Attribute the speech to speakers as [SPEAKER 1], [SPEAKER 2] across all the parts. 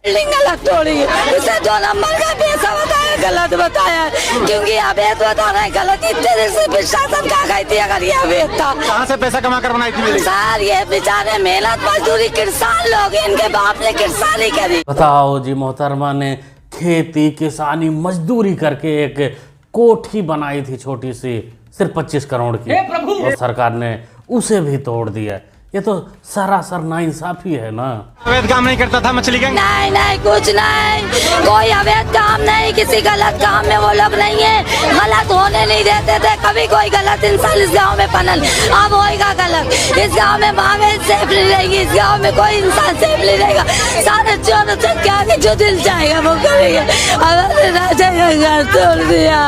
[SPEAKER 1] Building गलत तोड़ी, इसे 2 नंबर का पैसा बताया, गलत बताया, क्योंकि अवैध बता रहे गलत। इतने दिन से प्रशासन कहाँ गई थी अगर ये अवैध था?
[SPEAKER 2] कहाँ से पैसा कमा कर बनाई थी बिल्डिंग?
[SPEAKER 3] सर ये बेचारे मेहनत मजदूरी किसान लोग, इनके बाप ने किसानी करी।
[SPEAKER 4] बताओ जी, मोहतरमा ने खेती किसानी मजदूरी करके एक कोठी बनाई थी छोटी सी, सिर्फ 25 करोड़ की, और सरकार ने उसे भी तोड़ दिया। ये तो सरासर नाइंसाफी है ना।
[SPEAKER 2] अवैध काम नहीं करता था मछली गैंग?
[SPEAKER 3] नहीं नहीं, कुछ नहीं, कोई अवैध काम नहीं, किसी गलत काम में वो लोग नहीं है, गलत होने नहीं देते थे कभी कोई गलत इंसान इस गांव में पनल। अब होएगा गलत, इस गांव में मांगे सेफ नहीं रहेगी, इस गांव में कोई इंसान सेफ नहीं रहेगा। सारे चोर चल के आगे जो दिल चाहेगा वो करेंगे। अगर राजा का घर तोड़ दिया,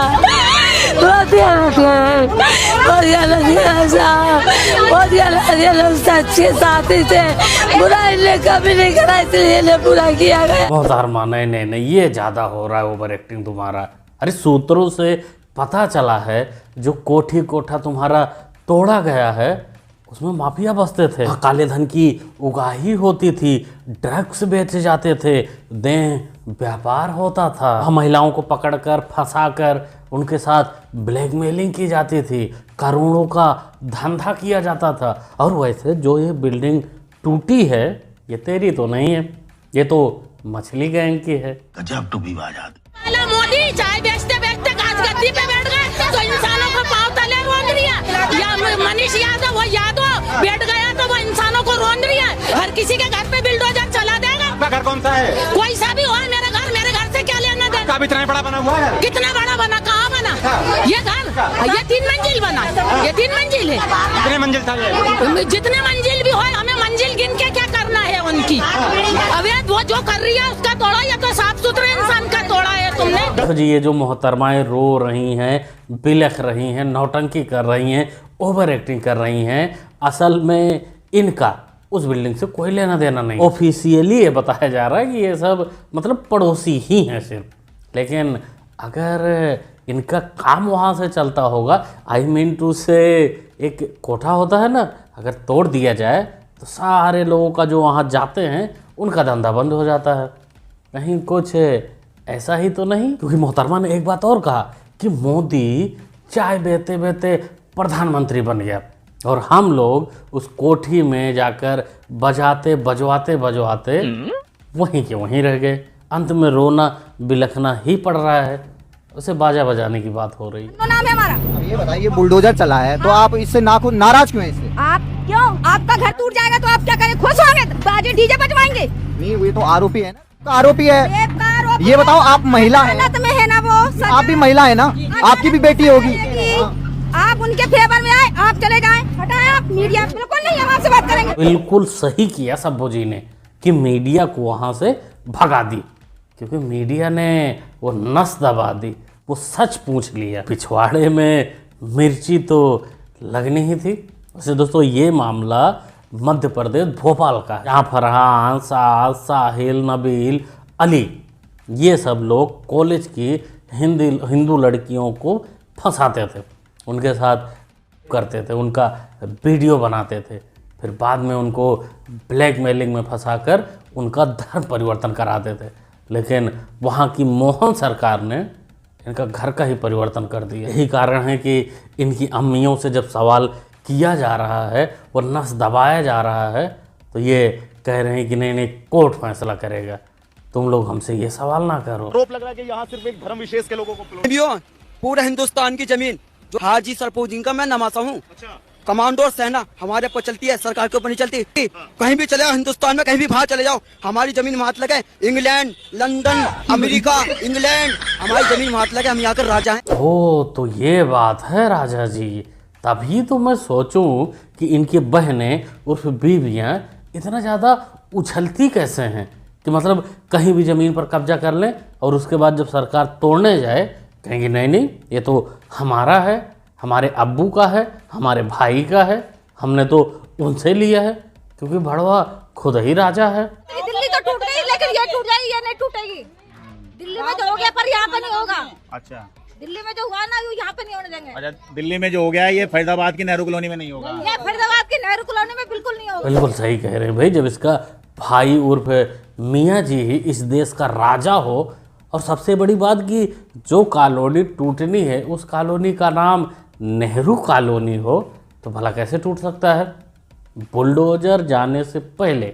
[SPEAKER 3] सच्चे साथी थे, बुरा इन्हें कभी नहीं करा, इसलिए इन्हें बुरा किया गया।
[SPEAKER 4] मोहतरमा नहीं, ये ज्यादा हो रहा है, ओवर एक्टिंग तुम्हारा। अरे सूत्रों से पता चला है जो कोठी कोठा तुम्हारा तोड़ा गया है उसमें माफिया बसते थे, काले धन की उगाही होती थी, ड्रग्स बेचे जाते थे, देह व्यापार होता था, महिलाओं को पकड़कर फंसाकर उनके साथ ब्लैकमेलिंग की जाती थी, करोड़ों का धंधा किया जाता था। और वैसे जो ये बिल्डिंग टूटी है ये तेरी तो नहीं है, ये तो मछली गैंग की है।
[SPEAKER 5] गजब टू बी बात।
[SPEAKER 6] मोदी चाय बेचते बेचते आज गद्दी पे बैठ गए तो इंसानों को पाँव तले रोंद रिया, या मनीष यादव वो यादव बैठ गया तो वो इंसानों को रोंद रिया। हर किसी के घर पे बिल्डोजर चला देगा।
[SPEAKER 2] आपका घर कौन सा है?
[SPEAKER 6] कोई सा भी हो, मेरे घर से क्या लेना देना?
[SPEAKER 2] कब इतना बड़ा बना हुआ है?
[SPEAKER 6] कितना बड़ा बना, कहाँ बना ये घर? ये 3 मंजिल बना, ये 3 मंजिल है।
[SPEAKER 2] कितने मंजिल था ये?
[SPEAKER 6] जितने मंजिल भी हो, हमें मंजिल गिन के क्या करना है उनकी? अवैध वो जो कर रही है उसका तोड़ा, या तो साफ सुथरे इंसान का तोड़ा है तुमने।
[SPEAKER 4] देखो जी, ये जो मोहतरमाएं रो रही हैं, बिलख रही हैं, नौटंकी कर रही हैं, ओवर एक्टिंग कर रही हैं, असल में इनका उस बिल्डिंग से कोई लेना देना नहीं। ऑफिशियली ये बताया जा रहा है कि ये सब मतलब पड़ोसी ही हैं सिर्फ, लेकिन अगर इनका काम वहाँ से चलता होगा, आई मीन टू से एक कोठा होता है ना, अगर तोड़ दिया जाए तो सारे लोगों का जो वहाँ जाते हैं उनका धंधा बंद हो जाता है। कहीं कुछ ऐसा ही तो नहीं? क्योंकि मोहतरमा ने एक बात और कहा कि मोदी चाय बेचते बेचते प्रधानमंत्री बन गया और हम लोग उस कोठी में जाकर बजाते बजवाते वहीं के वहीं रह गए। अंत में रोना बिलखना ही पड़ रहा है। उसे बाजा बजाने की बात हो रही है।
[SPEAKER 7] नाम है हमारा।
[SPEAKER 8] अब ये बताइए, बुलडोजर चला है तो आप इससे नाराज क्यों हैं इससे?
[SPEAKER 7] आप क्यों? आपका घर टूट जाएगा तो आप क्या करें? खुश होंगे? बाजे डीजे बजवाएंगे?
[SPEAKER 8] नहीं, वो तो आरोपी है ना, आरोपी है। ये बताओ, आप महिला हैं,
[SPEAKER 7] में है ना वो,
[SPEAKER 8] आप भी महिला है ना, आपकी भी बेटी होगी।
[SPEAKER 7] आप उनके फेवर में आए, आप चले जाएं, हटाएं आप मीडिया। बिल्कुल नहीं, हम आपसे बात करेंगे।
[SPEAKER 4] बिल्कुल सही किया सब्बू जी ने कि मीडिया को वहाँ से भगा दी, क्योंकि मीडिया ने वो नस दबा दी, वो सच पूछ लिया। पिछवाड़े में मिर्ची तो लगनी ही थी। वैसे दोस्तों, ये मामला मध्य प्रदेश भोपाल का है, जहाँ फरहान, साद, साहिल, नबील, अली ये सब लोग कॉलेज की हिंदू लड़कियों को फंसाते थे, उनके साथ करते थे, उनका वीडियो बनाते थे, फिर बाद में उनको ब्लैकमेलिंग में फंसाकर उनका धर्म परिवर्तन कराते थे। लेकिन वहाँ की मोहन सरकार ने इनका घर का ही परिवर्तन कर दिया। यही कारण है कि इनकी अम्मियों से जब सवाल किया जा रहा है और नस दबाया जा रहा है तो ये कह रहे हैं कि नहीं, कोर्ट फैसला करेगा, तुम लोग हमसे ये सवाल ना करो।
[SPEAKER 2] आरोप लग रहा है कि यहाँ सिर्फ एक धर्म विशेष के लोगों को
[SPEAKER 9] पूरा हिंदुस्तान की जमीन जो हाजी सरफुद्दीन का मैं नमासा हूँ।
[SPEAKER 2] अच्छा।
[SPEAKER 9] कमांडो और सेना हमारे ऊपर चलती है, सरकार के ऊपर नहीं चलती। कहीं भी चले जाओ हिंदुस्तान में, कहीं भी बाहर चले जाओ, हमारी जमीन हाथ लगे। इंग्लैंड, लंदन, अमेरिका, इंग्लैंड, हमारी जमीन हाथ लगे, हम यहाँ के राजा हैं।
[SPEAKER 4] ओ तो ये बात है राजा जी, तभी तो मैं सोचूं कि इनकी बहनें उर्फ बीवियाँ इतना ज़्यादा उछलती कैसे हैं कि मतलब कहीं भी ज़मीन पर कब्जा कर लें और उसके बाद जब सरकार तोड़ने जाए कहेंगे नहीं, ये तो हमारा है, हमारे अब्बू का है, हमारे भाई का है, हमने तो उनसे लिया है, क्योंकि भड़वा खुद ही राजा है।
[SPEAKER 7] दिल्ली तो टूट गई, लेकिन ये टूट जाएगी, ये नहीं टूटेगी। दिल्ली में तो हो गया पर यहाँ पे नहीं होगा।
[SPEAKER 2] अच्छा,
[SPEAKER 7] दिल्ली में जो हुआ ना वो यहाँ पे नहीं होने देंगे।
[SPEAKER 2] अच्छा, दिल्ली में जो हो गया है ये फरीदाबाद की नेहरू कॉलोनी में नहीं होगा।
[SPEAKER 7] ये फरीदाबाद की नेहरू कॉलोनी में बिल्कुल नहीं होगा।
[SPEAKER 4] बिल्कुल सही कह रहे हैं भाई, जब इसका भाई उर्फ मियाँ जी ही इस देश का राजा हो, और सबसे बड़ी बात कि जो कॉलोनी टूटनी है उस कॉलोनी का नाम नेहरू कॉलोनी हो, तो भला कैसे टूट सकता है? बुलडोजर जाने से पहले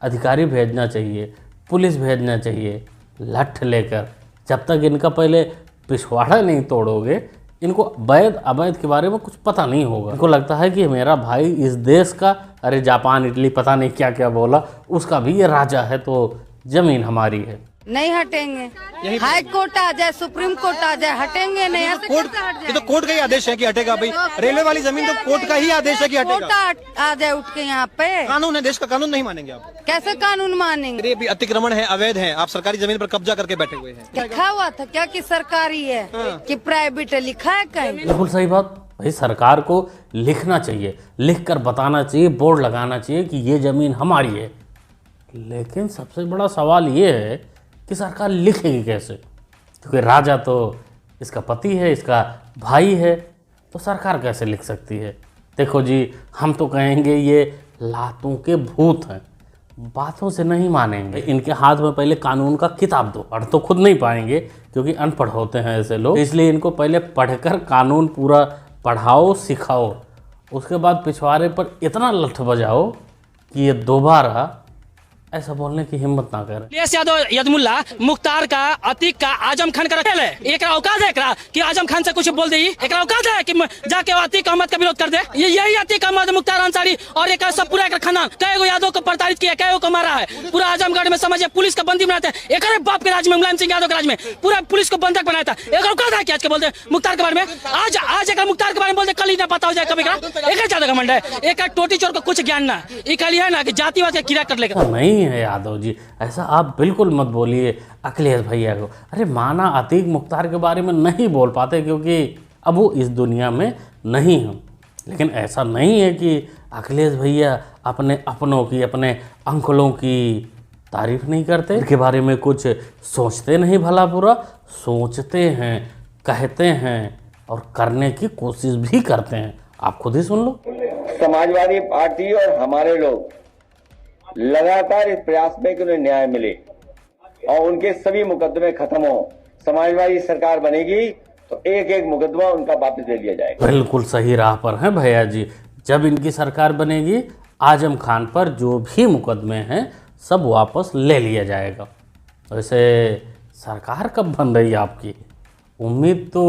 [SPEAKER 4] अधिकारी भेजना चाहिए, पुलिस भेजना चाहिए लठ लेकर। जब तक इनका पहले पिछवाड़ा नहीं तोड़ोगे, इनको वैध अवैध के बारे में कुछ पता नहीं होगा। इनको लगता है कि मेरा भाई इस देश का, अरे जापान इटली पता नहीं क्या क्या बोला, उसका भी ये राजा है, तो जमीन हमारी है।
[SPEAKER 5] नहीं हटेंगे। हाई कोर्ट आ जाए, सुप्रीम कोर्ट आ जाए, हटेंगे नहीं।
[SPEAKER 2] कोर्ट, ये तो कोर्ट का ही आदेश है कि हटेगा भाई। रेलवे वाली जमीन तो कोर्ट का ही आदेश है कि हटेगा।
[SPEAKER 5] कोर्ट आ जाए उठ के यहाँ पे।
[SPEAKER 2] कानून है, देश का कानून नहीं मानेंगे आप?
[SPEAKER 5] कैसे कानून मानेंगे?
[SPEAKER 2] ये भी अतिक्रमण है, अवैध है, आप सरकारी जमीन पर कब्जा करके बैठे हुए हैं।
[SPEAKER 5] लिखा हुआ था क्या कि सरकारी है कि प्राइवेट है? लिखा है कहीं?
[SPEAKER 4] बिल्कुल सही बात भाई, सरकार को लिखना चाहिए, लिख कर बताना चाहिए, बोर्ड लगाना चाहिए कि ये जमीन हमारी है। लेकिन सबसे बड़ा सवाल ये है कि सरकार लिखेगी कैसे? क्योंकि राजा तो इसका पति है, इसका भाई है, तो सरकार कैसे लिख सकती है? देखो जी, हम तो कहेंगे ये लातों के भूत हैं, बातों से नहीं मानेंगे। इनके हाथ में पहले कानून का किताब दो, पढ़ तो खुद नहीं पाएंगे क्योंकि अनपढ़ होते हैं ऐसे लोग, इसलिए इनको पहले पढ़कर कानून पूरा पढ़ाओ, सिखाओ, उसके बाद पिछवाड़े पर इतना लठ बजाओ कि ये दोबारा ऐसा बोलने की हिम्मत ना करे।
[SPEAKER 10] अखिलेश यादव यदमुल्ला मुख्तार का, अतीक का, आजम खान का खेल है। एक औकात है कि आजम खान से कुछ बोल दे, एक औकात है कि जाके अतीक अहमद का विरोध कर दे। ये यही अतीक अहमद, मुख्तार अंसारी और एक सब पूरा खानदान कई गो यादव को प्रताड़ित किया, कई को मारा है। पूरा आजमगढ़ में समझिए पुलिस का बंदी बनाते हैं। एक बाप के राज में, मुलायम सिंह यादव के राज में पूरा पुलिस को बंधक बनाया था। एक औकात है कि आज के बोलते मुख्तार के बारे में, आज एक मुख्तार के बारे में बोलते, कल ही ना पता हो जाए कभी का। एक ज्यादा घमंड है, एक टोटी चोर को कुछ ज्ञान ना, इकली है ना कि जातिवाद का कीड़ा कर लेगा।
[SPEAKER 4] नहीं है यादव जी, ऐसा आप बिल्कुल मत बोलिए अखिलेश भैया को। अरे माना अतीक मुख्तार के बारे में नहीं बोल पाते क्योंकि अब वो इस दुनिया में नहीं हम, लेकिन ऐसा नहीं है कि अखिलेश भैया अपने अपनों की, अपने अंकलों की तारीफ नहीं करते, इनके बारे में कुछ सोचते नहीं, भला बुरा सोचते हैं, कहते हैं और करने की कोशिश भी करते हैं। आप खुद ही सुन लो।
[SPEAKER 11] समाजवादी पार्टी और हमारे लोग लगातार इस प्रयास में कि उन्हें न्याय मिले और उनके सभी मुकदमे खत्म हो। समाजवादी सरकार बनेगी तो एक एक मुकदमा उनका वापस ले लिया जाएगा।
[SPEAKER 4] बिल्कुल सही राह पर हैं भैया जी। जब इनकी सरकार बनेगी, आजम खान पर जो भी मुकदमे हैं सब वापस ले लिया जाएगा। वैसे सरकार कब बन रही है आपकी? उम्मीद तो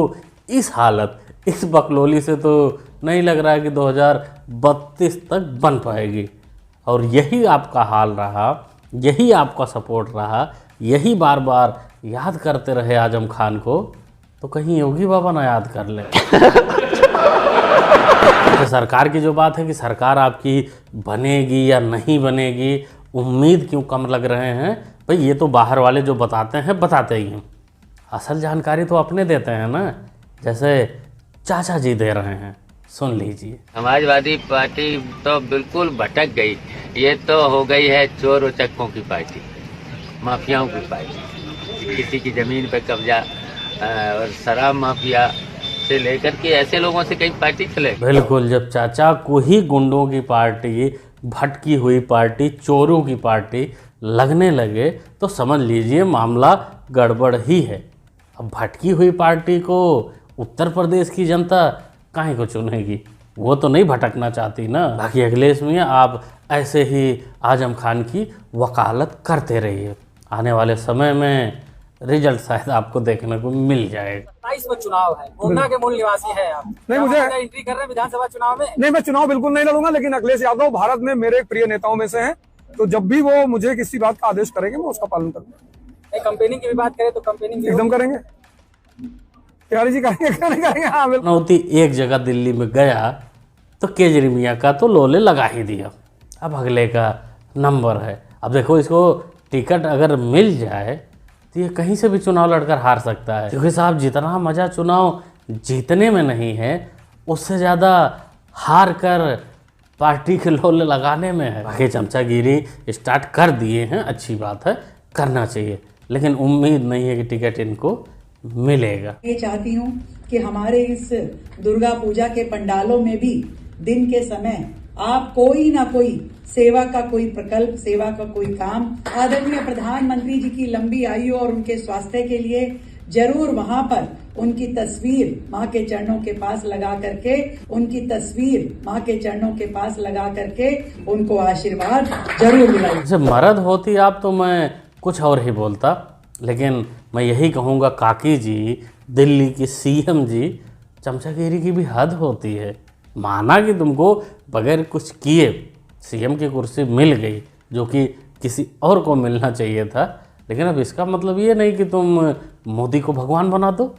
[SPEAKER 4] इस हालत, इस बकलोली से तो नहीं लग रहा है कि 2032 तक बन पाएगी। और यही आपका हाल रहा, यही आपका सपोर्ट रहा, यही बार बार याद करते रहे आजम खान को, तो कहीं योगी बाबा ना याद कर ले। तो सरकार की जो बात है कि सरकार आपकी बनेगी या नहीं बनेगी, उम्मीद क्यों कम लग रहे हैं भाई? ये तो बाहर वाले जो बताते ही हैं, असल जानकारी तो अपने देते हैं ना, जैसे चाचा जी दे रहे हैं। सुन लीजिए।
[SPEAKER 12] समाजवादी पार्टी तो बिल्कुल भटक गई। ये तो हो गई है चोर उचक्कों की पार्टी, माफियाओं की पार्टी। किसी की जमीन पे कब्जा और शराब माफिया से लेकर के ऐसे लोगों से कई पार्टी चले।
[SPEAKER 4] बिल्कुल, जब चाचा को ही गुंडों की पार्टी, भटकी हुई पार्टी, चोरों की पार्टी लगने लगे तो समझ लीजिए मामला गड़बड़ ही है। अब भटकी हुई पार्टी को उत्तर प्रदेश की जनता काहे को चुनेगी? वो तो नहीं भटकना चाहती ना। बाकी अखिलेश मियां, आप ऐसे ही आजम खान की वकालत करते रहिए, आने वाले समय में रिजल्ट शायद आपको देखने को मिल जाएगा।
[SPEAKER 10] 22 में चुनाव है, गोंडा के मूल निवासी हैं आप।
[SPEAKER 13] नहीं, मुझे
[SPEAKER 10] एंट्री कर रहे हैं विधानसभा चुनाव में।
[SPEAKER 13] नहीं, मैं चुनाव बिल्कुल नहीं लड़ूंगा, लेकिन अखिलेश यादव भारत में मेरे प्रिय नेताओं में से हैं, तो जब भी वो मुझे किसी बात का आदेश करेंगे मैं उसका पालन करूंगा।
[SPEAKER 10] कंपेनिंग की भी बात करें तो कंपेनिंग
[SPEAKER 13] एकदम करेंगे, तिवारी जी करेंगे। हाँ,
[SPEAKER 4] नौती एक जगह दिल्ली में गया तो केजरीवाल मियां का तो लोले लगा ही दिया। अब अगले का नंबर है। अब देखो, इसको टिकट अगर मिल जाए तो ये कहीं से भी चुनाव लड़कर हार सकता है, क्योंकि साहब जितना मज़ा चुनाव जीतने में नहीं है, उससे ज़्यादा हार कर पार्टी के लोले लगाने में है। बाकी चमचागिरी स्टार्ट कर दिए हैं, अच्छी बात है, करना चाहिए, लेकिन उम्मीद नहीं है कि टिकट इनको मिलेगा।
[SPEAKER 14] ये चाहती हूँ कि हमारे इस दुर्गा पूजा के पंडालों में भी दिन के समय आप कोई ना कोई सेवा का कोई प्रकल्प, सेवा का कोई काम। आदरणीय प्रधानमंत्री जी की लंबी आयु और उनके स्वास्थ्य के लिए जरूर वहां पर उनकी तस्वीर मां के चरणों के पास लगा करके, उनकी तस्वीर मां के चरणों के पास लगा करके उनको आशीर्वाद जरूर दिलाइए।
[SPEAKER 4] जब मर्द होती आप तो मैं कुछ और ही बोलता, लेकिन मैं यही कहूँगा काकी जी, दिल्ली की सीएम जी, चमचागिरी की भी हद होती है। माना कि तुमको बगैर कुछ किए सीएम की कुर्सी मिल गई, जो कि किसी और को मिलना चाहिए था, लेकिन अब इसका मतलब ये नहीं कि तुम मोदी को भगवान बना दो।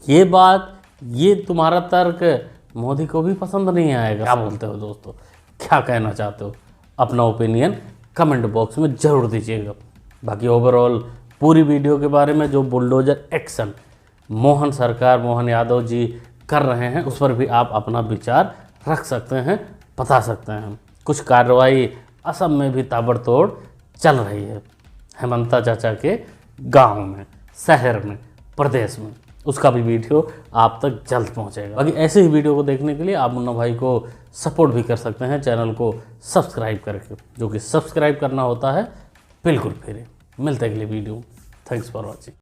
[SPEAKER 4] ये बात, ये तुम्हारा तर्क मोदी को भी पसंद नहीं आएगा। क्या बोलते हो दोस्तों, क्या कहना चाहते हो? अपना ओपिनियन कमेंट बॉक्स में ज़रूर दीजिएगा। बाकी ओवरऑल पूरी वीडियो के बारे में जो बुलडोजर एक्शन मोहन यादव जी कर रहे हैं, उस पर भी आप अपना विचार रख सकते हैं, बता सकते हैं। कुछ कार्रवाई असम में भी ताबड़तोड़ चल रही है, हेमंता चाचा के गांव में, शहर में, प्रदेश में। उसका भी वीडियो आप तक जल्द पहुंचेगा। बाकी ऐसे ही वीडियो को देखने के लिए आप मुन्ना भाई को सपोर्ट भी कर सकते हैं चैनल को सब्सक्राइब करके, जो कि सब्सक्राइब करना होता है बिल्कुल फ्री। मिलते हैं अगली वीडियो। Thanks for watching.